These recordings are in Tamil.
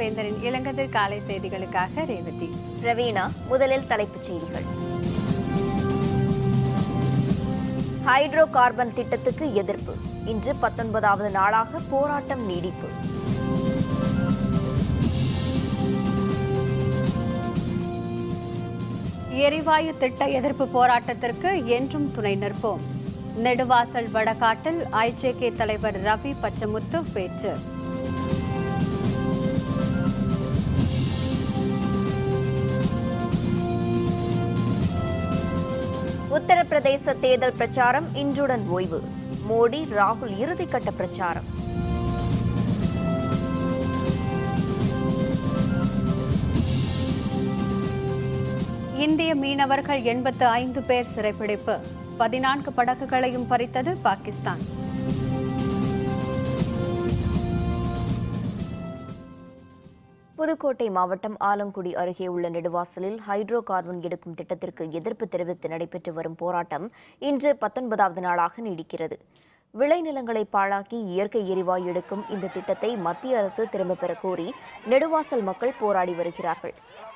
வேந்தரின் இளங்கதிர் காலை செய்திகளுக்காக ரேவதி. பிரவீணா. முதலில் தலைப்புச் செய்திகள். ஹைட்ரோ கார்பன் திட்டத்துக்கு எதிர்ப்பு. இன்று 19வது நாளாக போராட்டம் நீடிப்பு. எரிவாயு திட்ட எதிர்ப்பு போராட்டத்திற்கு என்றும் துணை நிற்போம். நெடுவாசல் வடகாட்டில் ஐஜேகே தலைவர் ரவி பச்சமுத்து பேச்சு. உத்தரப்பிரதேச தேர்தல் பிரச்சாரம் இன்றுடன் ஓய்வு. மோடி ராகுல் இறுதிக்கட்ட பிரச்சாரம். இந்திய மீனவர்கள் 85 பேர் சிறைப்பிடிப்பு. 14 படகுகளையும் பறித்தது பாகிஸ்தான். புதுக்கோட்டை மாவட்டம் ஆலங்குடி அருகே உள்ள நெடுவாசலில் ஹைட்ரோ கார்பன் எடுக்கும் திட்டத்திற்கு எதிர்ப்பு தெரிவித்து நடைபெற்று வரும் போராட்டம் இன்று 19வது நாளாக நீடிக்கிறது. விளைநிலங்களை பாழாக்கி இயற்கை எரிவாயு எடுக்கும் இந்த திட்டத்தை மத்திய அரசு திரும்பப் பெற கோரி நெடுவாசல் மக்கள் போராடி வருகிறார்கள்.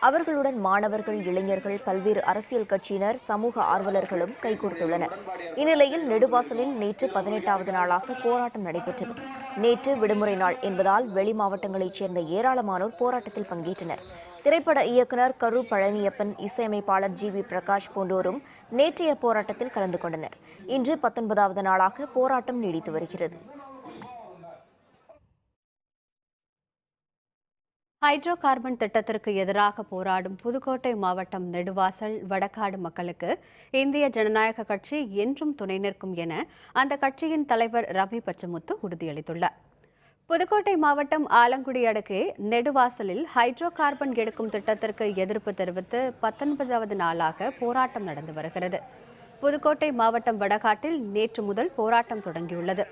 அவர்களுடன் மாணவர்கள், இளைஞர்கள், பல்வேறு அரசியல் கட்சியினர், சமூக ஆர்வலர்களும் கைகோர்த்துள்ளனர். இந்நிலையில் நெடுவாசலில் நேற்று 18வது நாளாக போராட்டம் நடைபெற்றது. நேற்று விடுமுறை நாள் என்பதால் வெளி மாவட்டங்களைச் சேர்ந்த ஏராளமானோர் போராட்டத்தில் பங்கேற்றனர். திரைப்பட இயக்குநர் கரு பழனியப்பன், இசையமைப்பாளர் ஜி வி பிரகாஷ் போன்றோரும் நேற்றைய போராட்டத்தில் கலந்து கொண்டனர். இன்று 19வது நாளாக போராட்டம் நீடித்து வருகிறது. ஹைட்ரோ கார்பன் திட்டத்திற்கு எதிராக போராடும் புதுக்கோட்டை மாவட்டம் நெடுவாசல் வடகாடு மக்களுக்கு இந்திய ஜனநாயக கட்சி என்றும் துணை நிற்கும் என அந்த கட்சியின் தலைவர் ரவி பச்சமுத்து உறுதியளித்துள்ளார். புதுக்கோட்டை மாவட்டம் ஆலங்குடி அடுக்கே நெடுவாசலில் ஹைட்ரோ கார்பன் எடுக்கும் திட்டத்திற்கு எதிர்ப்பு தெரிவித்து 19வது நாளாக போராட்டம் நடந்து வருகிறது. புதுக்கோட்டை மாவட்டம் வடகாட்டில் நேற்று முதல் போராட்டம் தொடங்கியுள்ளது.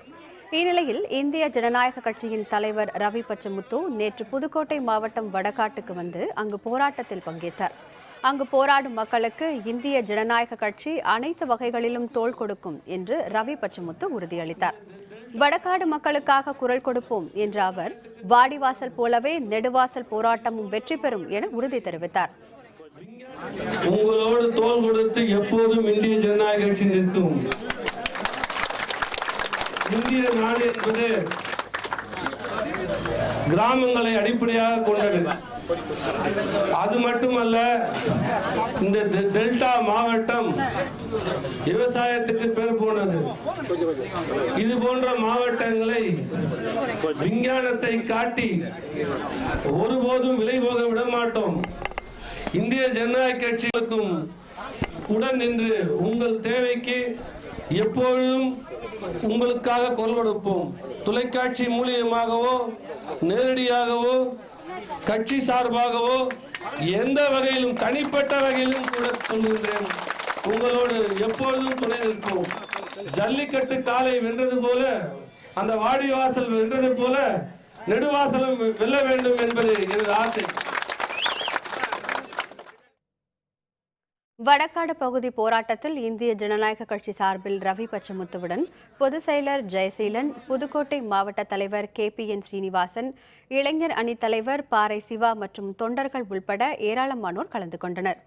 இந்நிலையில் இந்திய ஜனநாயக கட்சியின் தலைவர் ரவி பச்சமுத்து நேற்று புதுக்கோட்டை மாவட்டம் வடகாட்டுக்கு வந்து அங்கு போராட்டத்தில் பங்கேற்றார். அங்கு போராடும் மக்களுக்கு இந்திய ஜனநாயக கட்சி அனைத்து வகைகளிலும் தோள் கொடுக்கும் என்று ரவி பச்சமுத்து உறுதியளித்தார். வடகாடு மக்களுக்காக குரல் கொடுப்போம் என்ற அவர், வாடிவாசல் போலவே நெடுவாசல் போராட்டமும் வெற்றி பெறும் என உறுதி தெரிவித்தார். உங்களோடு தோள் கொடுத்து எப்போதும் இந்திய ஜனநாயக கட்சி நிற்கும். இந்திய நாடு என்பது கிராமங்களை அடிப்படையாக கொண்டது. அது மட்டுமல்ல, இந்த டெல்டா மாவட்டம் விவசாயத்துக்கு பேர் போனது. இது போன்ற மாவட்டங்களை விஞ்ஞானத்தை காட்டி ஒருபோதும் விலை போக விட மாட்டோம். இந்திய ஜனநாயக கட்சிகளுக்கும் உடன் நின்று உங்கள் தேவைக்கு எப்பொழுதும் உங்களுக்காக குரல் கொடுப்போம். தொலைக்காட்சி மூலியமாகவோ நேரடியாகவோ கட்சி சார்பாகவோ எந்த வகையிலும் தனிப்பட்ட வகையிலும் கூட சொல்கின்றேன், உங்களோடு எப்பொழுதும் துணை நிற்போம். ஜல்லிக்கட்டு காலை வென்றது போல, அந்த வாடிவாசல் வென்றது போல நெடுவாசலும் வெல்ல வேண்டும் என்பது எனது ஆசை. வடகாடு பகுதி போராட்டத்தில் இந்திய ஜனநாயக கட்சி சார்பில் ரவி பச்சமுத்துவுடன் பொதுச் செயலர் ஜெயசீலன், புதுக்கோட்டை மாவட்ட தலைவர் KPN ஸ்ரீனிவாசன், இளைஞர் அணி தலைவர் பாறை சிவா மற்றும் தொண்டர்கள் உள்பட ஏராளமானோர் கலந்து கொண்டனர்.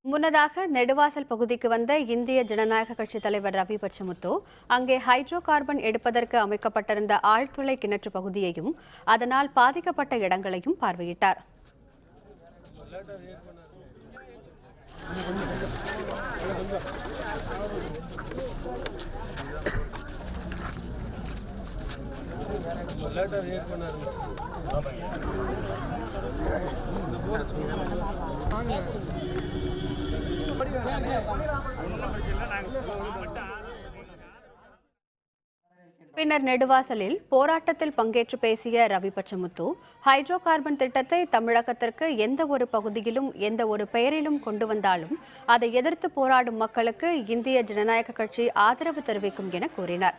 முன்னதாக நெடுவாசல் பகுதிக்கு வந்த இந்திய ஜனநாயக கட்சி தலைவர் ரவி பச்சமுத்து அங்கே ஹைட்ரோ கார்பன் எடுப்பதற்கு அமைக்கப்பட்டிருந்த ஆழ்துளை கிணற்று பகுதியையும் அதனால் பாதிக்கப்பட்ட இடங்களையும் பார்வையிட்டார். பின்னர் நெடுவாசலில் போராட்டத்தில் பங்கேற்று பேசிய ரவி பச்சமுத்து, ஹைட்ரோ கார்பன் திட்டத்தை தமிழகத்திற்கு எந்த ஒரு பகுதியிலும் எந்த ஒரு பெயரிலும் கொண்டு வந்தாலும் அதை எதிர்த்து போராடும் மக்களுக்கு இந்திய ஜனநாயக கட்சி ஆதரவு தெரிவிக்கும் என கூறினார்.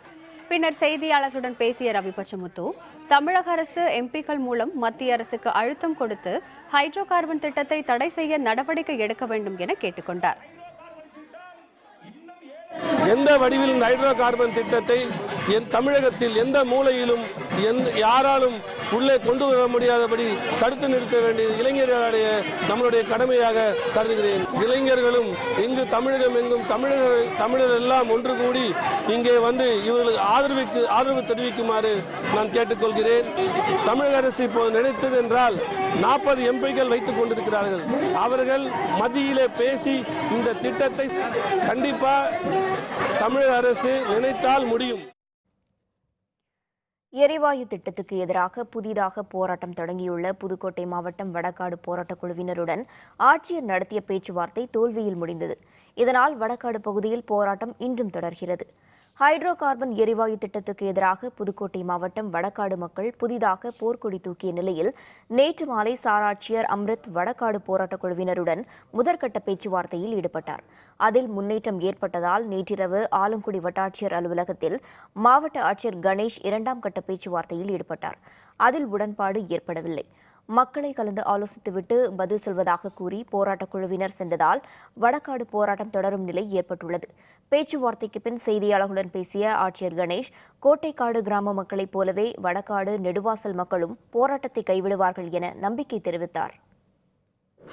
பின்னர் செய்தியாளர்களுடன் பேசிய ரவி பச்சமுத்து, தமிழக அரசு எம்பிக்கள் மூலம் மத்திய அரசுக்கு அழுத்தம் கொடுத்து ஹைட்ரோ கார்பன் திட்டத்தை தடை செய்ய நடவடிக்கை எடுக்க வேண்டும் என கேட்டுக்கொண்டார். எந்த வடிவில் இந்த ஹைட்ரோ கார்பன் திட்டத்தை தமிழகத்தில் எந்த மூலையிலும் யாராலும் உள்ளே கொண்டு வர முடியாதபடி தடுத்து நிறுத்த வேண்டியது இளைஞர்களுடைய நம்மளுடைய கடமையாக கருதுகிறேன். இளைஞர்களும் இங்கு தமிழகம் எங்கும் தமிழர் எல்லாம் ஒன்று கூடி இங்கே வந்து இவர்களுக்கு ஆதரவு தெரிவிக்குமாறு நான் கேட்டுக்கொள்கிறேன். தமிழக அரசு இப்போது நினைத்தது என்றால் 40 எம்பிக்கள் வைத்துக் கொண்டிருக்கிறார்கள். அவர்கள் மத்தியிலே பேசி இந்த திட்டத்தை கண்டிப்பாக தமிழக அரசு நினைத்தால் முடியும். எரிவாயு திட்டத்துக்கு எதிராக புதிதாக போராட்டம் தொடங்கியுள்ள புதுக்கோட்டை மாவட்டம் வடகாடு போராட்டக் குழுவினருடன் ஆட்சியர் நடத்திய பேச்சுவார்த்தை தோல்வியில் முடிந்தது. இதனால் வடகாடு பகுதியில் போராட்டம் இன்றும் தொடர்கிறது. ஹைட்ரோ கார்பன் எரிவாயு திட்டத்துக்கு எதிராக புதுக்கோட்டை மாவட்டம் வடகாடு மக்கள் புதிதாக போர்க்கொடி தூக்கிய நிலையில் நேற்று மாலை சார் ஆட்சியர் அம்ரித் வடகாடு போராட்டக் குழுவினருடன் முதற்கட்ட பேச்சுவார்த்தையில் ஈடுபட்டார். அதில் முன்னேற்றம் ஏற்பட்டதால் நேற்றிரவு ஆலங்குடி வட்டாட்சியர் அலுவலகத்தில் மாவட்ட ஆட்சியர் கணேஷ் 2ஆம் கட்ட பேச்சுவார்த்தையில் ஈடுபட்டார். அதில் உடன்பாடு ஏற்படவில்லை. மக்களை கலந்து ஆலோசித்துவிட்டு பதில் சொல்வதாக கூறி போராட்டக் குழுவினர் சென்றதால் வடகாடு போராட்டம் தொடரும் நிலை ஏற்பட்டுள்ளது. பேச்சுவார்த்தைக்கு பின் செய்தியாளர்களுடன் பேசிய ஆட்சியர் கணேஷ், கோட்டைக்காடு கிராம மக்களைப் போலவே வடகாடு நெடுவாசல் மக்களும் போராட்டத்தை கைவிடுவார்கள் என நம்பிக்கை தெரிவித்தார்.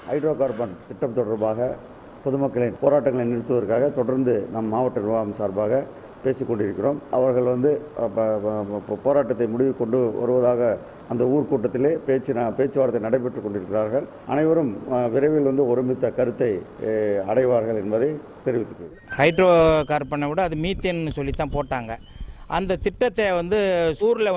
ஹைட்ரோ கார்பன் திட்டம் தொடர்பாக பொதுமக்களின் போராட்டங்களை நிறுத்துவதற்காக தொடர்ந்து நம் மாவட்ட நிர்வாகம் சார்பாக பேசிக் கொண்டிருக்கிறோம். அவர்கள் போராட்டத்தை முடிவு கொண்டு வருவதாக அந்த ஊர்க்கூட்டத்திலே பேச்சுவார்த்தை நடைபெற்றுக் கொண்டிருக்கிறார்கள். அனைவரும் விரைவில் ஒருமித்த கருத்தை அடைவார்கள் என்பதை தெரிவித்துள்ளது. ஹைட்ரோ கார்பனை விட அது மீத்தேன்னு சொல்லித்தான் போட்டாங்க. அந்த திட்டத்தை ஊரில்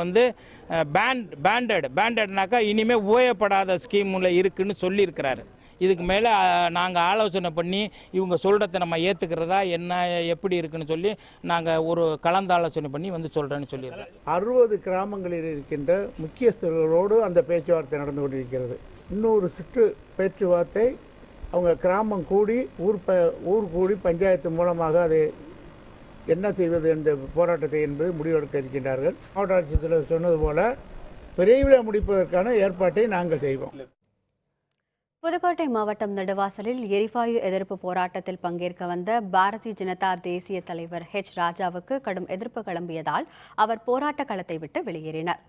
பேண்டட்னாக்கா இனிமேல் ஓயப்படாத ஸ்கீமில் இருக்குன்னு சொல்லியிருக்கிறாரு. இதுக்கு மேலே நாங்கள் ஆலோசனை பண்ணி இவங்க சொல்கிறத நம்ம ஏற்றுக்கிறதா என்ன எப்படி இருக்குன்னு சொல்லி நாங்கள் ஒரு கலந்தாலோசனை பண்ணி சொல்கிறேன்னு சொல்லிடுறோம். 60 கிராமங்களில் இருக்கின்ற முக்கியஸ்தர்களோடு அந்த பேச்சுவார்த்தை நடந்து கொண்டிருக்கிறது. இன்னொரு சுற்று பேச்சுவார்த்தை அவங்க கிராமம் கூடி ஊர் கூடி பஞ்சாயத்து மூலமாக அதை என்ன செய்வது என்ற போராட்டத்தை என்பது முடிவெடுக்க இருக்கின்றார்கள். மாவட்ட ஆட்சியர் சொன்னது போல விரைவில் முடிப்பதற்கான ஏற்பாட்டை நாங்கள் செய்வோம். புதுக்கோட்டை மாவட்டம் நெடுவாசலில் எரிவாயு எதிர்ப்பு போராட்டத்தில் பங்கேற்க வந்த பாரதிய ஜனதா தேசிய தலைவர் ஹெச் ராஜாவுக்கு கடும் எதிர்ப்பு கிளம்பியதால் அவர் போராட்ட களத்தை விட்டு வெளியேறினார்.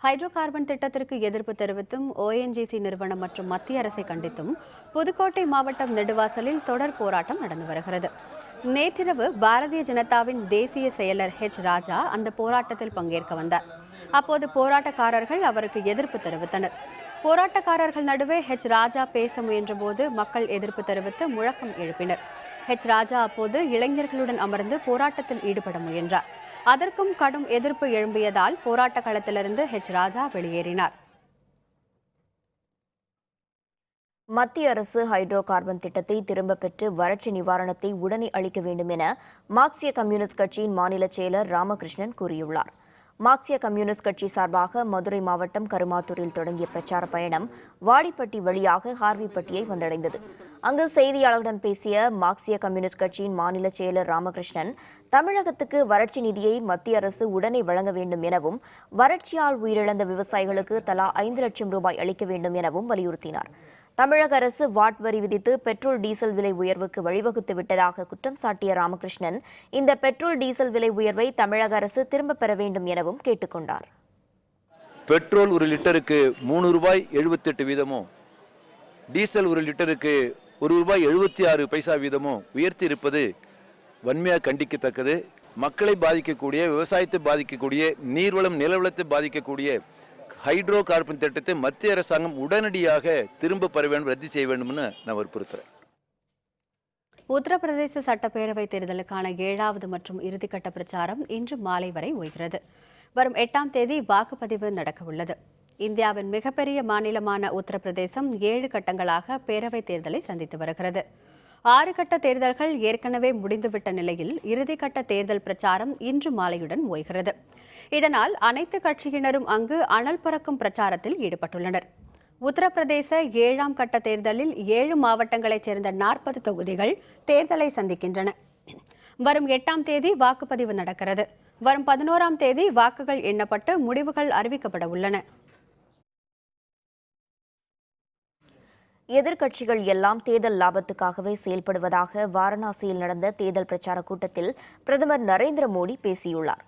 ஹைட்ரோ கார்பன் திட்டத்திற்கு எதிர்ப்பு தெரிவித்தும் ONGC நிறுவனம் மற்றும் மத்திய அரசை கண்டித்தும் புதுக்கோட்டை மாவட்டம் நெடுவாசலில் தொடர் போராட்டம் நடந்து வருகிறது. நேற்றிரவு பாரதிய ஜனதாவின் தேசிய செயலர் ஹெச் ராஜா அந்த போராட்டத்தில் பங்கேற்க வந்தார். அப்போது போராட்டக்காரர்கள் அவருக்கு எதிர்ப்பு தெரிவித்தனர். போராட்டக்காரர்கள் நடுவே ஹெச் ராஜா பேச முயன்றபோது மக்கள் எதிர்ப்பு தெரிவித்து முழக்கம் எழுப்பினர். ஹெச் ராஜா அப்போது இளைஞர்களுடன் அமர்ந்து போராட்டத்தில் ஈடுபட முயன்றார். அதற்கும் கடும் எதிர்ப்பு எழும்பியதால் போராட்ட களத்திலிருந்து ஹெச் ராஜா வெளியேறினார். மத்திய அரசு ஹைட்ரோ கார்பன் திட்டத்தை திரும்பப் பெற்று வறட்சி நிவாரணத்தை உடனே அளிக்க வேண்டும் என மார்க்சிய கம்யூனிஸ்ட் கட்சியின் மாநில செயலர் ராமகிருஷ்ணன் கூறியுள்ளார். மார்க்சிய கம்யூனிஸ்ட் கட்சி சார்பாக மதுரை மாவட்டம் கருமாத்தூரில் தொடங்கிய பிரச்சார பயணம் வாடிப்பட்டி வழியாக ஹார்விப்பட்டியை வந்தடைந்தது. அங்கு செய்தியாளர்களிடம் பேசிய மார்க்சிய கம்யூனிஸ்ட் கட்சியின் மாநில செயலர் ராமகிருஷ்ணன், தமிழகத்துக்கு வறட்சி நிதியை மத்திய அரசு உடனே வழங்க வேண்டும் எனவும் வறட்சியால் உயிரிழந்த விவசாயிகளுக்கு தலா 5 லட்சம் ரூபாய் அளிக்க வேண்டும் எனவும் வலியுறுத்தினார். தமிழக அரசு வாட் வரி விதித்து பெட்ரோல் டீசல் விலை உயர்வுக்கு வழிவகுத்து விட்டதாக குற்றம் சாட்டிய ராமகிருஷ்ணன், இந்த பெட்ரோல் டீசல் விலை உயர்வை தமிழக அரசு திரும்பப் பெற வேண்டும் எனவும் கேட்டுக்கொண்டார். பெட்ரோல் ஒரு லிட்டருக்கு 3 ரூபாய் 78 வீதமும், டீசல் ஒரு லிட்டருக்கு ₹1.76 வீதமும் உயர்த்தி இருப்பது வன்மையாக கண்டிக்கத்தக்கது. மக்களை பாதிக்கக்கூடிய, விவசாயத்தை பாதிக்கக்கூடிய, நீர்வளம் நிலவளத்தை பாதிக்கக்கூடிய ஹைட்ரோ கார்பன் திட்டத்தை மத்திய அரசாங்கம் உடனடியாக திரும்ப பெற வேண்டும், ரத்து செய்ய வேண்டும்னு நான் வற்புறுத்துறேன். உத்தரப்பிரதேச சட்டப்பேரவை தேர்தலுக்கான 7வது மற்றும் இறுதிக்கட்ட பிரச்சாரம் இன்று மாலை வரை ஓய்கிறது. வரும் 8ஆம் தேதி வாக்குப்பதிவு நடக்கவுள்ளது. இந்தியாவின் மிகப்பெரிய மாநிலமான உத்தரப்பிரதேசம் 7 கட்டங்களாக பேரவைத் தேர்தலை சந்தித்து வருகிறது. 6 கட்ட தேர்தல்கள் ஏற்கனவே முடிந்துவிட்ட நிலையில் இறுதிக்கட்ட தேர்தல் பிரச்சாரம் இன்று மாலையுடன் ஓய்கிறது. இதனால் அனைத்து கட்சியினரும் அங்கு அனல் பறக்கும் பிரச்சாரத்தில் ஈடுபட்டுள்ளனர். உத்தரப்பிரதேச 7ஆம் கட்ட தேர்தலில் 7 மாவட்டங்களைச் சேர்ந்த 40 தொகுதிகள் தேர்தலை சந்திக்கின்றன. வரும் 8ஆம் தேதி வாக்குப்பதிவு நடக்கிறது. வரும் 11ஆம் தேதி வாக்குகள் எண்ணப்பட்டு முடிவுகள் அறிவிக்கப்பட உள்ளன. எதிர்க்கட்சிகள் எல்லாம் தேர்தல் லாபத்துக்காகவே செயல்படுவதாக வாரணாசியில் நடந்த தேர்தல் பிரச்சார கூட்டத்தில் பிரதமர் நரேந்திர மோடி பேசியுள்ளார்.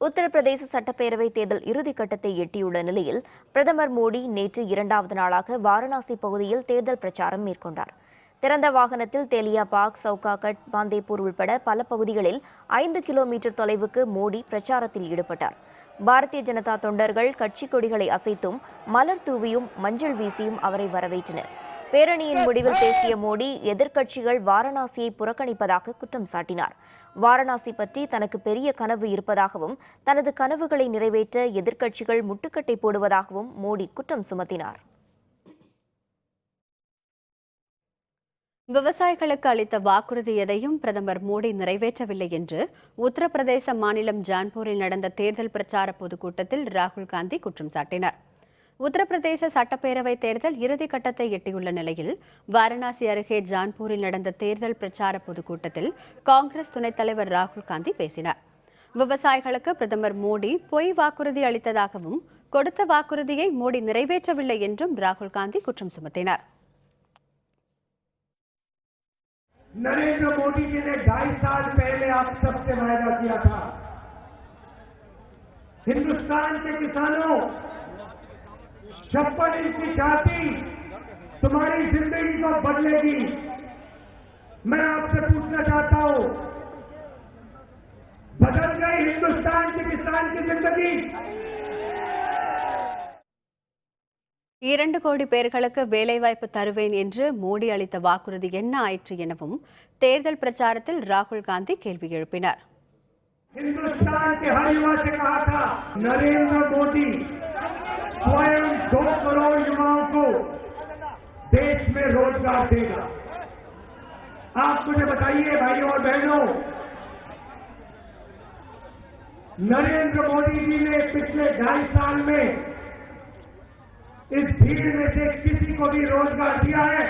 உத்தரப்பிரதேச சட்டப்பேரவை தேர்தல் இறுதிக்கட்டத்தை எட்டியுள்ள நிலையில் பிரதமர் மோடி நேற்று 2வது நாளாக வாரணாசி பகுதியில் தேர்தல் பிரச்சாரம் மேற்கொண்டார். திறந்த வாகனத்தில் தேலியாபாக், சவுகாகட், பாந்தேப்பூர் உள்பட பல பகுதிகளில் 5 கிலோமீட்டர் தொலைவுக்கு மோடி பிரச்சாரத்தில் ஈடுபட்டார். பாரதிய ஜனதா தொண்டர்கள் கட்சி கொடிகளை அசைத்தும் மலர் தூவியும் மஞ்சள் வீசியும் அவரை வரவேற்றனர். பேரணியின் முடிவில் பேசிய மோடி எதிர்க்கட்சிகள் வாரணாசியை புறக்கணிப்பதாக குற்றம் சாட்டினார். வாரணாசி பற்றி தனக்கு பெரிய கனவு இருப்பதாகவும் தனது கனவுகளை நிறைவேற்ற எதிர்க்கட்சிகள் முட்டுக்கட்டை போடுவதாகவும் மோடி குற்றம் சுமத்தினார். விவசாயிகளுக்கு அளித்த வாக்குறுதி எதையும் பிரதமர் மோடி நிறைவேற்றவில்லை என்று உத்தரப்பிரதேச மாநிலம் ஜான்பூரில் நடந்த தேர்தல் பிரச்சார பொதுக்கூட்டத்தில் ராகுல் காந்தி குற்றம் சாட்டினார். உத்தரப்பிரதேச சட்டப்பேரவை தேர்தல் இறுதிக்கட்டத்தை எட்டியுள்ள நிலையில் வாரணாசி அருகே ஜான்பூரில் நடந்த தேர்தல் பிரச்சார பொதுக்கூட்டத்தில் காங்கிரஸ் துணைத் தலைவர் ராகுல் காந்தி பேசினார். விவசாயிகளுக்கு பிரதமர் மோடி பொய் வாக்குறுதி அளித்ததாகவும் கொடுத்த வாக்குறுதியை மோடி நிறைவேற்றவில்லை என்றும் ராகுல் காந்தி குற்றம் சுமத்தினார். नरेंद्र मोदी जी ने 2.5 साल पहले आप सबसे वायदा किया था, हिंदुस्तान के किसानों 56 इंच की छाती तुम्हारी जिंदगी को बदलेगी। मैं आपसे पूछना चाहता हूं, बदल गई हिंदुस्तान के किसान की जिंदगी? 2 கோடி பேர்களுக்கு வேலைவாய்ப்பு தருவேன் என்று மோடி அளித்த வாக்குறுதி என்ன ஆயிற்று எனவும் தேர்தல் பிரச்சாரத்தில் ராகுல் காந்தி கேள்வி எழுப்பினார். हिंदुस्तान के हर युवा से कहा था, नरेंद्र मोदी स्वयं 2 करोड़ युवाओं को देश में रोजगार देगा। आप मुझे बताइए भाइयों और बहनों, नरेंद्र मोदी जी ने पिछले 2.5 साल में इस भीड़ में से किसी को भी रोजगार दिया है?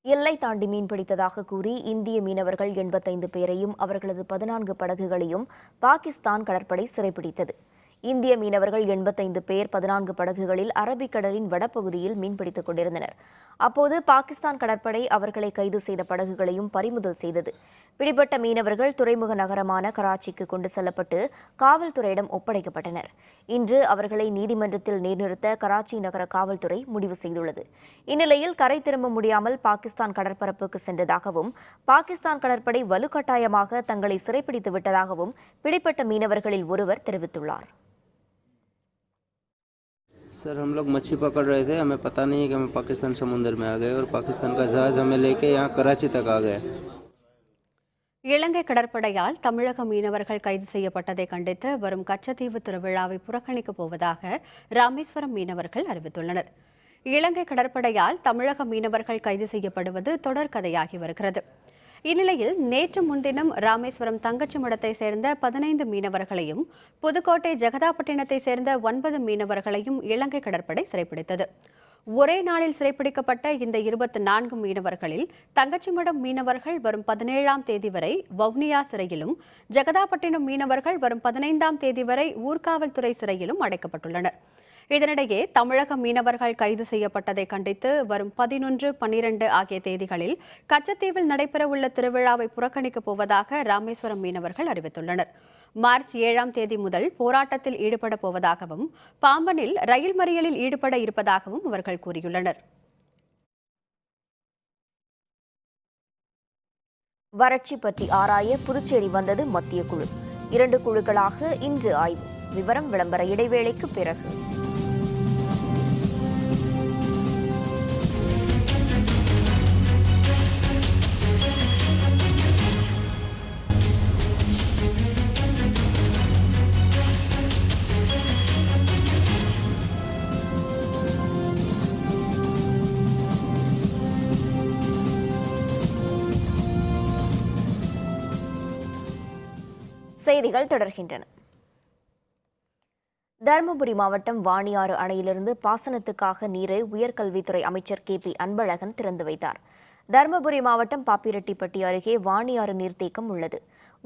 எல்லை தாண்டி மீன் பிடித்ததாக கூறி இந்திய மீனவர்கள் 85 பேரையும் அவர்களது 14 படகுகளையும் பாகிஸ்தான் கடற்படை சிறைப்பிடித்தது. இந்திய மீனவர்கள் 85 பேர் 14 படகுகளில் அரபிக்கடலின் வடபகுதியில் மீன்பிடித்துக் கொண்டிருந்தனர். அப்போது பாகிஸ்தான் கடற்படை அவர்களை கைது செய்த படகுகளையும் பறிமுதல் செய்தது. பிடிபட்ட மீனவர்கள் துறைமுக நகரமான கராச்சிக்கு கொண்டு செல்லப்பட்டு காவல்துறையிடம் ஒப்படைக்கப்பட்டனர். இன்று அவர்களை நீதிமன்றத்தில் நேர்நிறுத்த கராச்சி நகர காவல்துறை முடிவு செய்துள்ளது. இந்நிலையில் கரை திரும்ப முடியாமல் பாகிஸ்தான் கடற்பரப்புக்கு சென்றதாகவும் பாகிஸ்தான் கடற்படை வலுக்கட்டாயமாக தங்களை சிறைப்பிடித்து விட்டதாகவும் பிடிப்பட்ட மீனவர்களில் ஒருவர் தெரிவித்துள்ளார். सर हम लोग मच्छी पकड़ रहे थे, हमें पता नहीं है कि हम पाकिस्तान समुद्र में आ गए और पाकिस्तान का जहाज हमें लेके यहाँ कराची तक आ गए. இலங்கை கடற்படையால் தமிழக மீனவர்கள் கைது செய்யப்பட்டதை கண்டித்து வரும் கச்சத்தீவு திருவிழாவை புறக்கணிக்கப் போவதாக ராமேஸ்வரம் மீனவர்கள் அறிவித்துள்ளனர். இலங்கை கடற்படையால் தமிழக மீனவர்கள் கைது செய்யப்படுவது தொடர்கதையாகி வருகிறது. இந்நிலையில் நேற்று முன்தினம் ராமேஸ்வரம் தங்கச்சிமடத்தை சேர்ந்த 15 மீனவர்களையும் புதுக்கோட்டை ஜெகதாப்பட்டினத்தை சேர்ந்த 9 மீனவர்களையும் இலங்கை கடற்படை சிறைப்பிடித்தது. ஒரே நாளில் சிறைப்பிடிக்கப்பட்ட இந்த 24 மீனவர்களில் தங்கச்சிமடம் மீனவர்கள் வரும் 17ஆம் தேதி வரை வவுனியா சிறையிலும், ஜெகதாப்பட்டினம் மீனவர்கள் வரும் 15ஆம் தேதி வரை ஊர்காவல்துறை சிறையிலும் அடைக்கப்பட்டுள்ளனர். இதனிடையே தமிழக மீனவர்கள் கைது செய்யப்பட்டதை கண்டித்து வரும் 11, 12 ஆகிய தேதிகளில் கச்சத்தீவில் நடைபெறவுள்ள திருவிழாவை புறக்கணிக்கப் போவதாக ராமேஸ்வரம் மீனவர்கள் அறிவித்துள்ளனர். மார்ச் 7ஆம் தேதி முதல் போராட்டத்தில் ஈடுபட போவதாகவும் பாம்பனில் ரயில் மறியலில் ஈடுபட இருப்பதாகவும் அவர்கள் கூறியுள்ளனர். வறட்சி பற்றி ஆராய புதுச்சேரி வந்தது மத்திய குழு. 2 குழுக்களாக இன்று ஆய்வு. விவரம் விளம்பர இடைவேளைக்கு பிறகு. செய்திகள் தொடர்கின்றன. தருமபுரி மாவட்டம் வாணியாறு அணையிலிருந்து பாசனத்துக்காக நீரை உயர்கல்வித்துறை அமைச்சர் KP அன்பழகன் திறந்து வைத்தார். தருமபுரி மாவட்டம் பாப்பிரெட்டிப்பட்டி அருகே வாணியாறு நீர்த்தேக்கம் உள்ளது.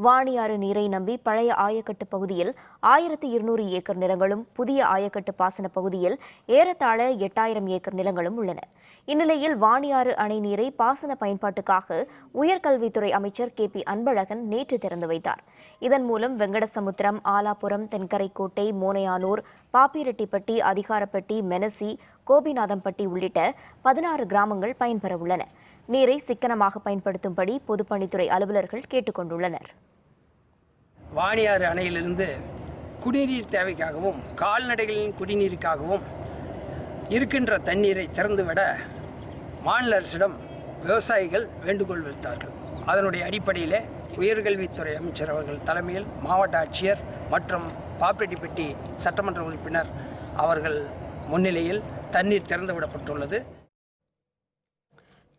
வாணியாறு நீரை நம்பி பழைய ஆயக்கட்டு பகுதியில் 1200 ஏக்கர் நிலங்களும் புதிய ஆயக்கட்டு பாசன பகுதியில் ஏறத்தாழ 8000 ஏக்கர் நிலங்களும் உள்ளன. இந்நிலையில் வாணியாறு அணை நீரை பாசன பயன்பாட்டுக்காக உயர்கல்வித்துறை அமைச்சர் KP அன்பழகன் நேற்று திறந்து வைத்தார். இதன் மூலம் வெங்கடசமுத்திரம், ஆலாபுரம், தென்கரைக்கோட்டை, மோனையானூர், பாப்பிரெட்டிப்பட்டி, அதிகாரப்பட்டி, மெனசி, கோபிநாதம்பட்டி உள்ளிட்ட 16 கிராமங்கள் பயன்பெற உள்ளன. நீரை சிக்கனமாக பயன்படுத்தும்படி பொதுப்பணித்துறை அலுவலர்கள் கேட்டுக் கொண்டுள்ளனர். வாணியாறு அணையிலிருந்து குடிநீர் தேவைக்காகவும் கால்நடைகளின் குடிநீருக்காகவும் இருக்கின்ற தண்ணீரை திறந்துவிட மாநில அரசிடம் விவசாயிகள் வேண்டுகோள் விடுத்தார்கள். அதனுடைய அடிப்படையில் உயர்கல்வித்துறை அமைச்சர் அவர்கள் தலைமையில் மாவட்ட ஆட்சியர் மற்றும் பாப்பிரெட்டிப்பட்டி சட்டமன்ற உறுப்பினர் அவர்கள் முன்னிலையில் தண்ணீர் திறந்துவிடப்பட்டுள்ளது.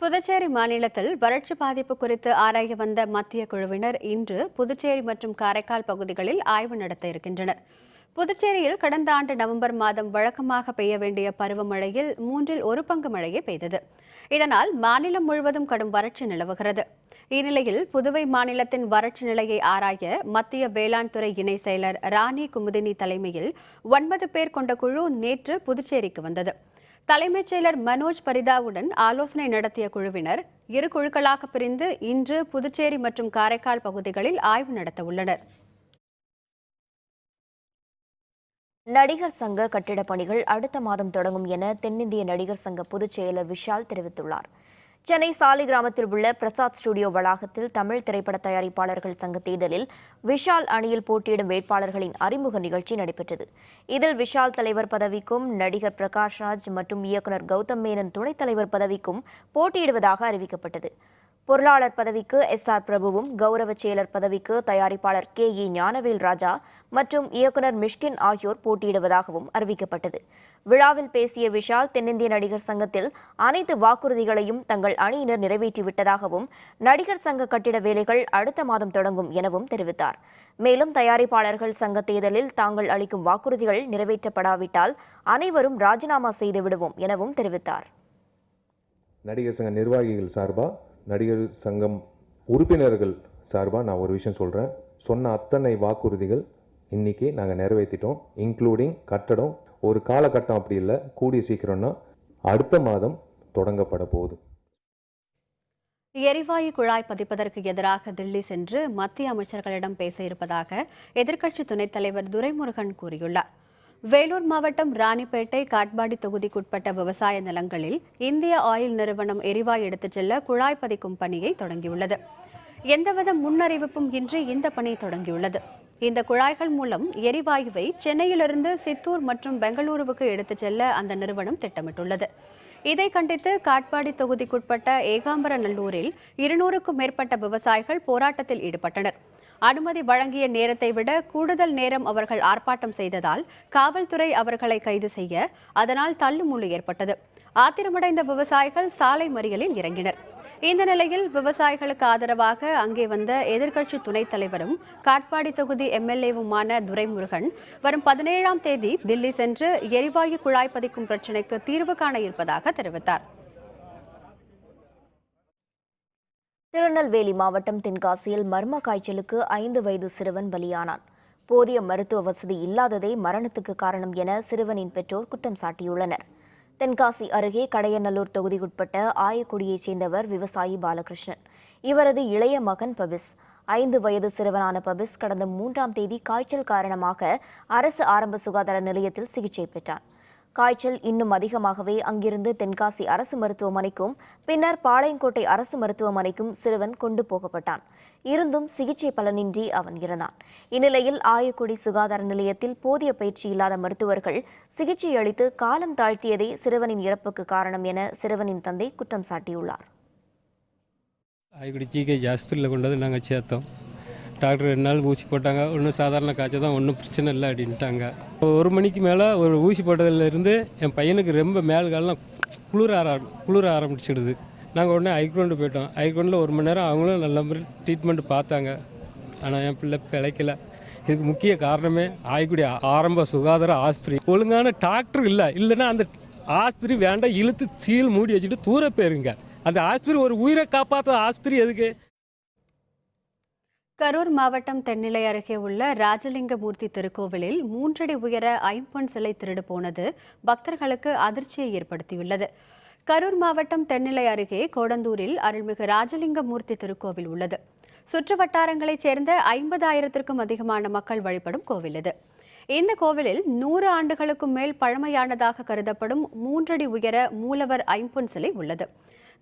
புதுச்சேரி மாநிலத்தில் வறட்சி பாதிப்பு குறித்து ஆராய வந்த மத்திய குழுவினர் இன்று புதுச்சேரி மற்றும் காரைக்கால் பகுதிகளில் ஆய்வு நடத்த இருக்கின்றனர். புதுச்சேரியில் கடந்த ஆண்டு நவம்பர் மாதம் வழக்கமாக பெய்ய வேண்டிய பருவமழையில் 1/3 பங்கு மழையே பெய்தது. இதனால் மாநிலம் முழுவதும் கடும் வறட்சி நிலவுகிறது. இந்நிலையில் புதுவை மாநிலத்தின் வறட்சி நிலையை ஆராய மத்திய வேளாண் துறை இணை செயலர் ராணி குமுதினி தலைமையில் 9 பேர் கொண்ட குழு நேற்று புதுச்சேரிக்கு வந்தது. தலைமைச் செயலர் மனோஜ் பரிதாவுடன் ஆலோசனை நடத்திய குழுவினர் 2 குழுக்களாக பிரிந்து இன்று புதுச்சேரி மற்றும் காரைக்கால் பகுதிகளில் ஆய்வு நடத்த உள்ளனர். நடிகர் சங்க கட்டிடப் பணிகள் அடுத்த மாதம் தொடங்கும் என தென்னிந்திய நடிகர் சங்க பொதுச் செயலர் விஷால் தெரிவித்துள்ளார். சென்னை சாலிகிராமத்தில் உள்ள பிரசாத் ஸ்டுடியோ வளாகத்தில் தமிழ் திரைப்பட தயாரிப்பாளர்கள் சங்க தேர்தலில் விஷால் அணியில் போட்டியிடும் வேட்பாளர்களின் அறிமுக நிகழ்ச்சி நடைபெற்றது. இதில் விஷால் தலைவர் பதவிக்கும் நடிகர் பிரகாஷ்ராஜ் மற்றும் இயக்குநர் கௌதம் மேனன் துணைத் தலைவர் பதவிக்கும் போட்டியிடுவதாக அறிவிக்கப்பட்டது. பொருளாளர் பதவிக்கு SR பிரபுவும், கௌரவ செயலர் பதவிக்கு தயாரிப்பாளர் KE ஞானவேல் ராஜா மற்றும் இயக்குநர் மிஷ்கின் ஆகியோர் போட்டியிடுவதாகவும் அறிவிக்கப்பட்டது. விழாவில் பேசிய விஷால், தென்னிந்திய நடிகர் சங்கத்தில் அனைத்து வாக்குறுதிகளையும் தங்கள் அணியினர் நிறைவேற்றிவிட்டதாகவும் நடிகர் சங்க கட்டிட வேலைகள் அடுத்த மாதம் தொடங்கும் எனவும் தெரிவித்தார். மேலும் தயாரிப்பாளர்கள் சங்க தேர்தலில் தாங்கள் அளிக்கும் வாக்குறுதிகள் நிறைவேற்றப்படாவிட்டால் அனைவரும் ராஜினாமா செய்து விடுவோம் எனவும் தெரிவித்தார். நடிகர் சங்க நிர்வாகிகள் சார்பா, நடிகர் சங்கம் உறுப்பினர்கள் சார்பாக நான் ஒரு விஷயம் சொல்கிறேன். சொன்ன அத்தனை வாக்குறுதிகள் இன்றைக்கி நாங்கள் நிறைவேற்றிட்டோம். இன்க்ளூடிங் கட்டடம். ஒரு காலகட்டம் அப்படி இல்லை, கூடிய சீக்கிரம்னா அடுத்த மாதம் தொடங்கப்பட போகுது. எரிவாயு குழாய் பதிப்பதற்கு எதிராக தில்லி சென்று மத்திய அமைச்சர்களிடம் பேச இருப்பதாக எதிர்க்கட்சி துணைத் தலைவர் துரைமுருகன் கூறியுள்ளார். வேலூர் மாவட்டம் ராணிப்பேட்டை காட்பாடி தொகுதிக்குட்பட்ட விவசாய நிலங்களில் இந்திய ஆயில் நிறுவனம் எரிவாயு எடுத்துச் செல்ல குழாய் பதிக்கும் பணியை தொடங்கியுள்ளது. எந்தவித முன்னறிவிப்பும் இன்றி இந்த பணி தொடங்கியுள்ளது. இந்த குழாய்கள் மூலம் எரிவாயுவை சென்னையிலிருந்து சித்தூர் மற்றும் பெங்களூருவுக்கு எடுத்துச் செல்ல அந்த நிறுவனம் திட்டமிட்டுள்ளது. இதை கண்டித்து காட்பாடி தொகுதிக்குட்பட்ட ஏகாம்பரநல்லூரில் 200க்கும் மேற்பட்ட விவசாயிகள் போராட்டத்தில் ஈடுபட்டனர். அனுமதி வழங்கிய நேரத்தை விட கூடுதல் நேரம் அவர்கள் ஆர்ப்பாட்டம் செய்ததால் காவல்துறை அவர்களை கைது செய்ய அதனால் தள்ளுமுள்ளு ஏற்பட்டது. ஆத்திரமடைந்த விவசாயிகள் சாலை மறியலில் இறங்கினர். இந்த நிலையில் விவசாயிகளுக்கு ஆதரவாக அங்கே வந்த எதிர்க்கட்சி துணைத் தலைவரும் காட்பாடி தொகுதி MLAவுமான துரைமுருகன் வரும் 17ஆம் தேதி தில்லி சென்று எரிவாயு குழாய் பதிக்கும் பிரச்சினைக்கு தீர்வு காண இருப்பதாக தெரிவித்தார். திருநெல்வேலி மாவட்டம் தென்காசியில் மர்ம காய்ச்சலுக்கு 5 வயது சிறுவன் பலியானான். போதிய மருத்துவ வசதி இல்லாததே மரணத்துக்கு காரணம் என சிறுவனின் பெற்றோர் குற்றம் சாட்டியுள்ளனர். தென்காசி அருகே கடையநல்லூர் தொகுதிக்குட்பட்ட ஆயக்குடியைச் சேர்ந்தவர் விவசாயி பாலகிருஷ்ணன். இவரது இளைய மகன் பபிஸ். 5 வயது சிறுவனான பபிஸ் கடந்த 3ஆம் தேதி காய்ச்சல் காரணமாக அரசு ஆரம்ப சுகாதார நிலையத்தில் சிகிச்சை பெற்றான். காய்ச்சல் இன்னும் அதிகமாகவே அங்கிருந்து தென்காசி அரசு மருத்துவமனைக்கும் பின்னர் பாளையங்கோட்டை அரசு மருத்துவமனைக்கும் சிறுவன் கொண்டு போகப்பட்டான். இருந்தும் சிகிச்சை பலனின்றி அவன் இறந்தான். இந்நிலையில் ஆயக்குடி சுகாதார நிலையத்தில் போதிய பயிற்சி இல்லாத மருத்துவர்கள் சிகிச்சை அளித்து காலம் தாழ்த்தியதே சிறுவனின் இறப்புக்கு காரணம் என சிறுவனின் தந்தை குற்றம் சாட்டியுள்ளார். ஆயக்குடி ஜிகேஜி ஹாஸ்பிட்டலில் கொண்டு வந்து நாங்கள் சேர்த்தோம். டாக்டர் 2 நாள் ஊசி போட்டாங்க. ஒன்றும் சாதாரண காய்ச்சல் தான், ஒன்றும் பிரச்சனை இல்லை அப்படின்ட்டாங்க. 1 மணிக்கு மேலே ஒரு ஊசி போட்டதுலேருந்து என் பையனுக்கு ரொம்ப மேல் காலெலாம் குளிர ஆரம்பிச்சிடுது. நாங்கள் உடனே ஐக்ரௌண்டு போயிட்டோம். ஐக்ரௌண்டில் 1 மணி நேரம் அவங்களும் நல்ல மாதிரி ட்ரீட்மெண்ட் பார்த்தாங்க. ஆனால் என் பிள்ளை பிழைக்கல. இதுக்கு முக்கிய காரணமே ஆயக்குடி ஆரம்ப சுகாதார ஆஸ்பத்திரி ஒழுங்கான டாக்டர் இல்லைன்னா அந்த ஆஸ்பத்திரி வேண்டாம், இழுத்து சீல் மூடி வச்சுட்டு தூர போயிருங்க. அந்த ஆஸ்பத்திரி ஒரு உயிரை காப்பாற்ற ஆஸ்பத்திரி எதுக்கு? கரூர் மாவட்டம் தென்னிலை அருகே உள்ள ராஜலிங்கமூர்த்தி திருக்கோவிலில் 3 அடி உயர ஐம்பொன் சிலை திருடு போனது பக்தர்களுக்கு அதிர்ச்சியை ஏற்படுத்தியுள்ளது. கரூர் மாவட்டம் தென்னிலை அருகே கோடந்தூரில் அருள்மிகு ராஜலிங்கமூர்த்தி திருக்கோவில் உள்ளது. சுற்று வட்டாரங்களைச் சேர்ந்த 50,000க்கும் அதிகமான மக்கள் வழிபடும் கோவில் இது. இந்த கோவிலில் 100 ஆண்டுகளுக்கும் மேல் பழமையானதாக கருதப்படும் 3 அடி உயர மூலவர் ஐம்பொன் சிலை உள்ளது.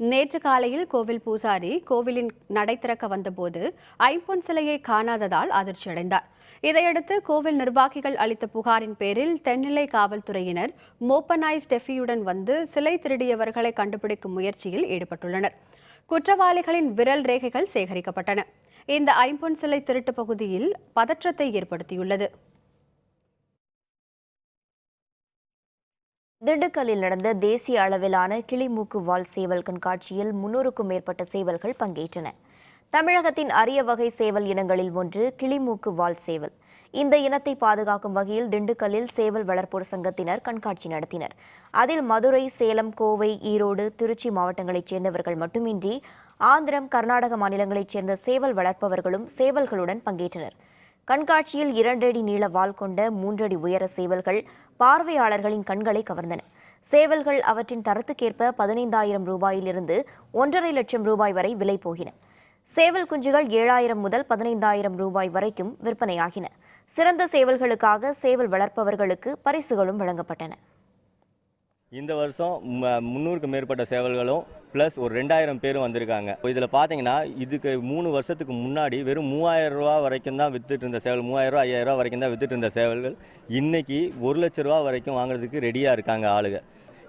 நேற்று காலையில் கோவில் பூசாரி கோவிலின் நடை திறக்க வந்தபோது ஐம்பொன் சிலையை காணாததால் அதிர்ச்சியடைந்தார். இதையடுத்து கோவில் நிர்வாகிகள் அளித்த புகாரின் பேரில் தென்னிலை காவல்துறையினர் மோப்பனாய் ஸ்டெஃபியுடன் வந்து சிலை திருடியவர்களை கண்டுபிடிக்கும் முயற்சியில் ஈடுபட்டுள்ளனர். குற்றவாளிகளின் விரல் ரேகைகள் சேகரிக்கப்பட்டன. இந்த ஐம்பொன் சிலை திருட்டு பகுதியில் பதற்றத்தை ஏற்படுத்தியுள்ளது. திண்டுக்கல்லில் நடந்த தேசிய அளவிலான கிளிமூக்கு வால் சேவல் கண்காட்சியில் 300க்கும் மேற்பட்ட சேவல்கள் பங்கேற்றன. தமிழகத்தின் அரிய வகை சேவல் இனங்களில் ஒன்று கிளிமூக்கு வால் சேவல். இந்த இனத்தை பாதுகாக்கும் வகையில் திண்டுக்கல்லில் சேவல் வளர்ப்போர் சங்கத்தினர் கண்காட்சி நடத்தினர். அதில் மதுரை, சேலம், கோவை, ஈரோடு, திருச்சி மாவட்டங்களைச் சேர்ந்தவர்கள் மட்டுமின்றி ஆந்திரம், கர்நாடக மாநிலங்களைச் சேர்ந்த சேவல் வளர்ப்பவர்களும் சேவல்களுடன் பங்கேற்றனர். கண்காட்சியில் 2 அடி நீள வால் கொண்ட 3 அடி உயர சேவல்கள் பார்வையாளர்களின் கண்களை கவர்ந்தன. சேவல்கள் அவற்றின் தரத்துக்கேற்ப 15,000 ரூபாயிலிருந்து 1,50,000 லட்சம் ரூபாய் வரை விலை போகின. சேவல் குஞ்சுகள் 7,000 முதல் 15,000 ரூபாய் வரைக்கும் விற்பனையாகின. சிறந்த சேவல்களுக்காக சேவல் வளர்ப்பவர்களுக்கு பரிசுகளும் வழங்கப்பட்டன. இந்த வருஷம் 300க்கும் மேற்பட்ட சேவல்களும் ப்ளஸ் ஒரு 2,000 பேரும் வந்திருக்காங்க. இதில் பார்த்தீங்கன்னா இதுக்கு 3 வருஷத்துக்கு முன்னாடி வெறும் 3,000 ரூபா வரைக்கும் தான் வித்துட்டு இருந்த சேவல், 3,000 ரூபா 5,000 ரூபா வரைக்கும் தான் வித்துட்டு இருந்த சேவல்கள் இன்னைக்கு 1 லட்ச ரூபா வரைக்கும் வாங்குறதுக்கு ரெடியாக இருக்காங்க ஆளுங்க.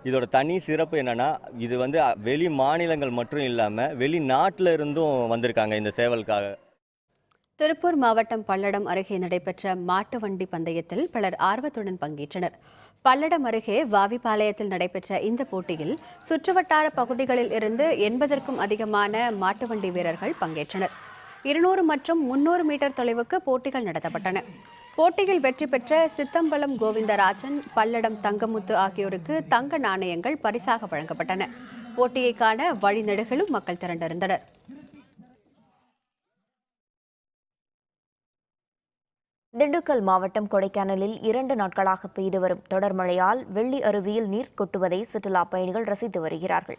இதோட தனி சிறப்பு என்னன்னா, இது வந்து வெளி மாநிலங்கள் மட்டும் இல்லாமல் வெளிநாட்டில் இருந்தும் வந்திருக்காங்க இந்த சேவலுக்காக. திருப்பூர் மாவட்டம் பல்லடம் அருகே நடைபெற்ற மாட்டு வண்டி பந்தயத்தில் பலர் ஆர்வத்துடன் பங்கேற்றனர். பல்லடம் அருகே வாவிப்பாளையத்தில் நடைபெற்ற இந்த போட்டியில் சுற்றுவட்டார பகுதிகளில் இருந்து 80க்கும் அதிகமான மாட்டு வண்டி வீரர்கள் பங்கேற்றனர். 200 மற்றும் 300 மீட்டர் தொலைவுக்கு போட்டிகள் நடத்தப்பட்டன. போட்டியில் வெற்றி பெற்ற சித்தம்பலம் கோவிந்தராஜன், பல்லடம் தங்கமுத்து ஆகியோருக்கு தங்க நாணயங்கள் பரிசாக வழங்கப்பட்டன. போட்டியை காண வழிநெடுகிலும் மக்கள் திரண்டிருந்தனர். திண்டுக்கல் மாவட்டம் கொடைக்கானலில் 2 நாட்களாக பெய்து வரும் தொடர் மழையால் வெள்ளி அருவியில் நீர் கொட்டுவதை சுற்றுலா பயணிகள் ரசித்து வருகிறார்கள்.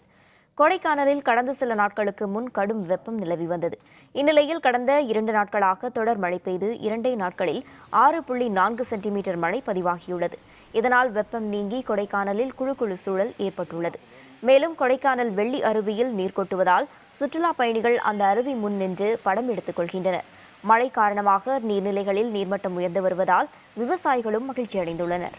கொடைக்கானலில் கடந்த சில நாட்களுக்கு முன் கடும் வெப்பம் நிலவி வந்தது. இந்நிலையில் கடந்த 2 நாட்களாக தொடர் மழை பெய்து 2 நாட்களில் 6.4 சென்டிமீட்டர் மழை பதிவாகியுள்ளது. இதனால் வெப்பம் நீங்கி கொடைக்கானலில் குழு சூழல் ஏற்பட்டுள்ளது. மேலும் கொடைக்கானல் வெள்ளி அருவியில் நீர் கொட்டுவதால் சுற்றுலா பயணிகள் அந்த அருவி முன் நின்று படம் எடுத்துக் கொள்கின்றனர். மழை காரணமாக நீர்நிலைகளில் நீர்மட்டம் உயர்ந்து வருவதால் விவசாயிகளும் மகிழ்ச்சி அடைந்துள்ளனர்.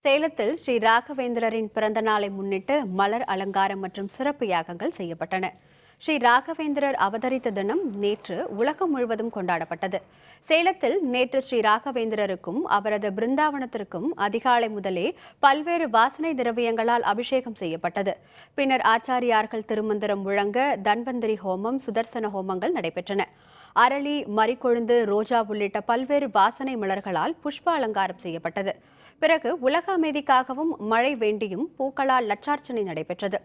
சேலத்தில் ஸ்ரீ ராகவேந்திரரின் பிறந்த நாளை முன்னிட்டு மலர் அலங்காரம் மற்றும் சிறப்பு யாகங்கள் செய்யப்பட்டன. ஸ்ரீ ராகவேந்திரர் அவதரித்த தினம் நேற்று உலகம் முழுவதும் கொண்டாடப்பட்டது. சேலத்தில் நேற்று ஸ்ரீ ராகவேந்திரருக்கும் அவரது பிருந்தாவனத்திற்கும் அதிகாலை முதலே பல்வேறு வாசனை திரவியங்களால் அபிஷேகம் செய்யப்பட்டது. பின்னர் ஆச்சாரியார்கள் திருமந்திரம் முழங்க தன்வந்திரி ஹோமம், சுதர்சன ஹோமங்கள் நடைபெற்றன. அரளி, மரிக்கொழுந்து, ரோஜா உள்ளிட்ட பல்வேறு வாசனை மலர்களால் புஷ்ப அலங்காரம் செய்யப்பட்டது. பிறகு உலக அமைதிக்காகவும் மழை வேண்டியும் பூக்களால் லட்சார்ச்சனை நடைபெற்றது.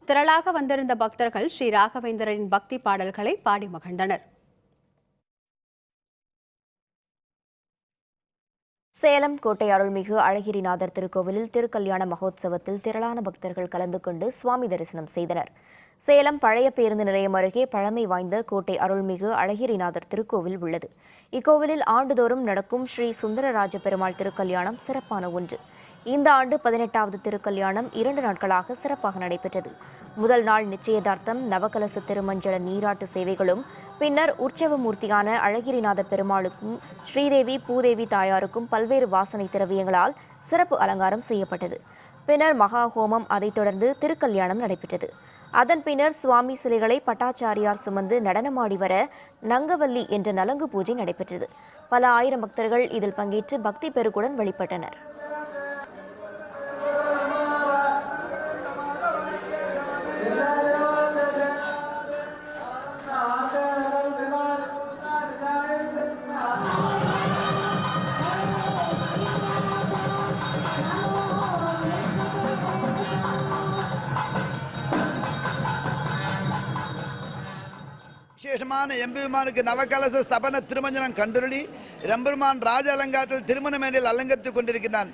திரளாக வந்திருந்த பக்தர்கள் ஸ்ரீ ராகவேந்திரரின் பக்தி பாடல்களை பாடி மகிழ்ந்தனர். சேலம் கோட்டை அருள்மிகு அழகிரிநாதர் திருக்கோவிலில் திருக்கல்யாண மகோத்சவத்தில் திரளான பக்தர்கள் கலந்து கொண்டு சுவாமி தரிசனம் செய்தனர். சேலம் பழைய பேருந்து நிலையம் அருகே பழமை வாய்ந்த கோட்டை அருள்மிகு அழகிரிநாதர் திருக்கோவில் உள்ளது. இக்கோவிலில் ஆண்டுதோறும் நடக்கும் ஸ்ரீ சுந்தரராஜ பெருமாள் திருக்கல்யாணம் சிறப்பான ஒன்று. இந்த ஆண்டு 18வது திருக்கல்யாணம் 2 நாட்களாக சிறப்பாக நடைபெற்றது. முதல் நாள் நிச்சயதார்த்தம், நவகலச திருமஞ்சள நீராட்டு சேவைகளும், பின்னர் உற்சவமூர்த்தியான அழகிரிநாத பெருமாளுக்கும் ஸ்ரீதேவி பூதேவி தாயாருக்கும் பல்வேறு வாசனை திரவியங்களால் சிறப்பு அலங்காரம் செய்யப்பட்டது. பின்னர் மகா ஹோமம், அதைத் தொடர்ந்து திருக்கல்யாணம் நடைபெற்றது. அதன் பின்னர் சுவாமி சிலைகளை பட்டாச்சாரியார் சுமந்து நடனமாடி வர நங்கவல்லி என்ற நலங்கு பூஜை நடைபெற்றது. பல ஆயிரம் பக்தர்கள் இதில் பங்கேற்று பக்தி பெருக்குடன் வழிபட்டனர். பிரதமான எம்பெருமானுக்கு நவகலச ஸ்தபன திருமஞ்சனம் கண்டுருளி எம்பெருமான் ராஜ அலங்காரத்தில் திருமண மேடையில் அலங்கரித்துக் கொண்டிருக்கிறான்.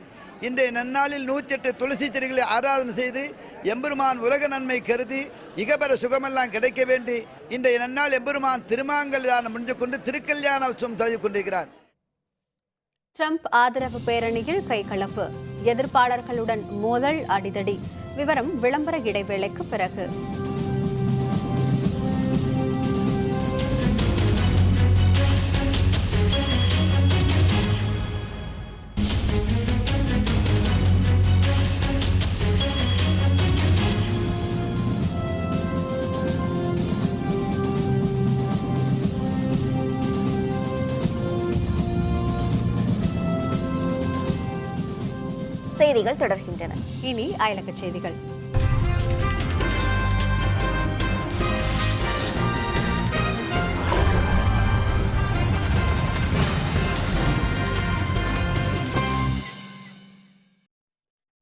இன்றைய நன்னாளில் 108 துளசி செடிகளை ஆராதனை செய்து எம்பெருமான் உலக நன்மை கருதி இகபெற சுகமெல்லாம் கிடைக்க வேண்டி இன்றைய நன்னாள் எம்பெருமான் திருமாங்கல்யாணம் முடிஞ்சு கொண்டு திருக்கல்யாண உற்சவம் தழுவி கொண்டிருக்கிறார். ட்ரம்ப் ஆதரவு பேரணியில் கைகலப்பு, எதிர்ப்பாளர்களுடன் மோதல், அடிதடி. விவரம் விளம்பர இடைவேளைக்கு பிறகு. செய்திகள் தொடர்கின்றன. இனி அயலகச் செய்திகள்.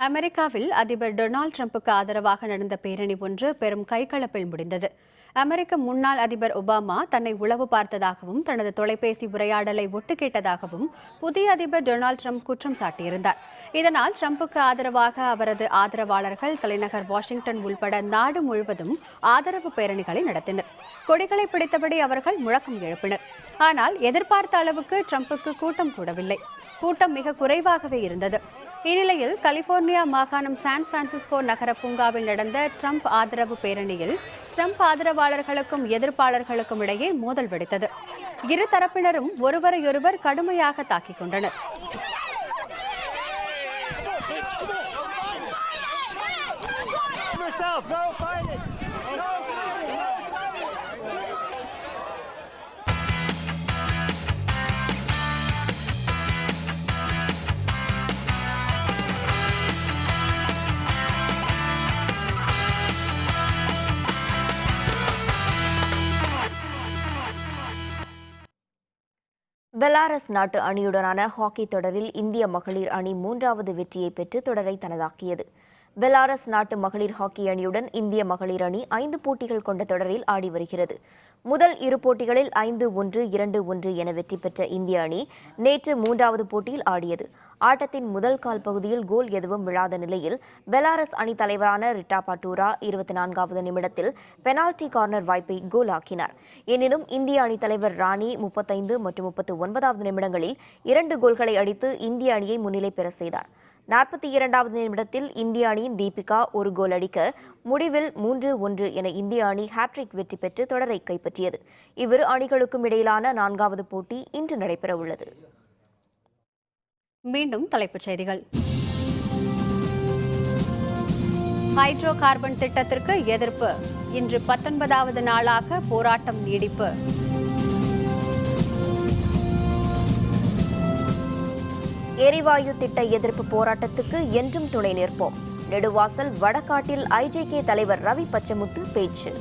அமெரிக்காவில் அதிபர் டொனால்டு டிரம்புக்கு ஆதரவாக நடந்த பேரணி ஒன்று பெரும் கைகலப்பில் முடிந்தது. அமெரிக்க முன்னாள் அதிபர் ஒபாமா தன்னை உளவு பார்த்ததாகவும் தனது தொலைபேசி உரையாடலை ஒட்டு கேட்டதாகவும் புதிய அதிபர் டொனால்டு ட்ரம்ப் குற்றம் சாட்டியிருந்தார். இதனால் ட்ரம்புக்கு ஆதரவாக அவரது ஆதரவாளர்கள் தலைநகர் வாஷிங்டன் உள்பட நாடு முழுவதும் ஆதரவு பேரணிகளை நடத்தினர். கொடிகளை பிடித்தபடி அவர்கள் முழக்கம் எழுப்பினர். ஆனால் எதிர்பார்த்த அளவுக்கு ட்ரம்புக்கு கூட்டம் கூடவில்லை. கூட்டம் மிக குறைவாகவே இருந்தது. இந்நிலையில் கலிபோர்னியா மாகாணம் சான் பிரான்சிஸ்கோ நகர பூங்காவில் நடந்த ட்ரம்ப் ஆதரவு பேரணியில் ட்ரம்ப் ஆதரவாளர்களுக்கும் எதிர்ப்பாளர்களுக்கும் இடையே மோதல் வெடித்தது. இரு தரப்பினரும் ஒருவரையொருவர் கடுமையாக தாக்கிக் கொண்டனர். பெலாரஸ் நாட்டு அணியுடனான ஹாக்கி தொடரில் இந்திய மகளிர் அணி 3வது வெற்றியை பெற்று தொடரை தனதாக்கியது. பெலாரஸ் நாட்டு மகளிர் ஹாக்கி அணியுடன் இந்திய மகளிர் அணி 5 போட்டிகள் கொண்ட தொடரில் ஆடி வருகிறது. முதல் 2 போட்டிகளில் 5-1, 2-1 என வெற்றி பெற்ற இந்திய அணி நேற்று 3வது போட்டியில் ஆடியது. ஆட்டத்தின் முதல் கால் பகுதியில் கோல் எதுவும் விழாத நிலையில் பெலாரஸ் அணி தலைவரான ரிட்டா பட்டூரா 24வது நிமிடத்தில் பெனால்டி கார்னர் வாய்ப்பை கோல் ஆக்கினார். எனினும் இந்திய அணி தலைவர் ராணி 35 மற்றும் 39வது நிமிடங்களில் 2 கோல்களை அடித்து இந்திய அணியை முன்னிலை பெற செய்தார். 42வது நிமிடத்தில் இந்திய அணியின் தீபிகா 1 கோல் அடிக்க முடிவில் 3-1 என இந்திய அணி ஹாட்ரிக் வெற்றி பெற்று தொடரை கைப்பற்றியது. இவ்விரு அணிகளுக்கும் இடையிலான 4வது போட்டி இன்று நடைபெற உள்ளது. மீண்டும் தலைப்புச் செய்திகள். ஹைட்ரோ கார்பன் திட்டத்திற்கு எதிர்ப்பு. இன்று 19வது நாளாக போராட்டம் நீடிப்பு. எரிவாயு திட்ட எதிர்ப்பு போராட்டத்துக்கு என்றும் துணை நிற்போம். நெடுவாசல் வடகாட்டில் ஐஜேகே தலைவர் ரவி பச்சமுத்து பேச்சு.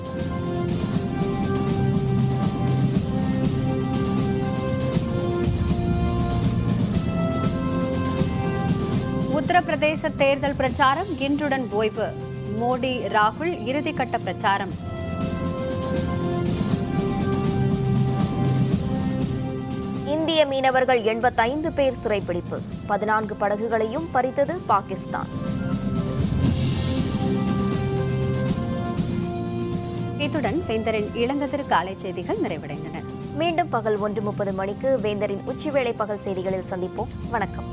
உத்தரப்பிரதேச தேர்தல் பிரச்சாரம் இன்றுடன் ஓய்வு. மோடி ராகுல் இறுதிக்கட்ட பிரச்சாரம். இந்திய மீனவர்கள் 85 பேர் சிறைப்பிடிப்பு. 14 படகுகளையும் பறித்தது பாகிஸ்தான். இத்துடன் வேந்தரின் இளங்கதிர் காலை செய்திகள் நிறைவடைந்தன. மீண்டும் பகல் 1:30 மணிக்கு வேந்தரின் உச்சிவேளை பகல் செய்திகளில் சந்திப்போம். வணக்கம்.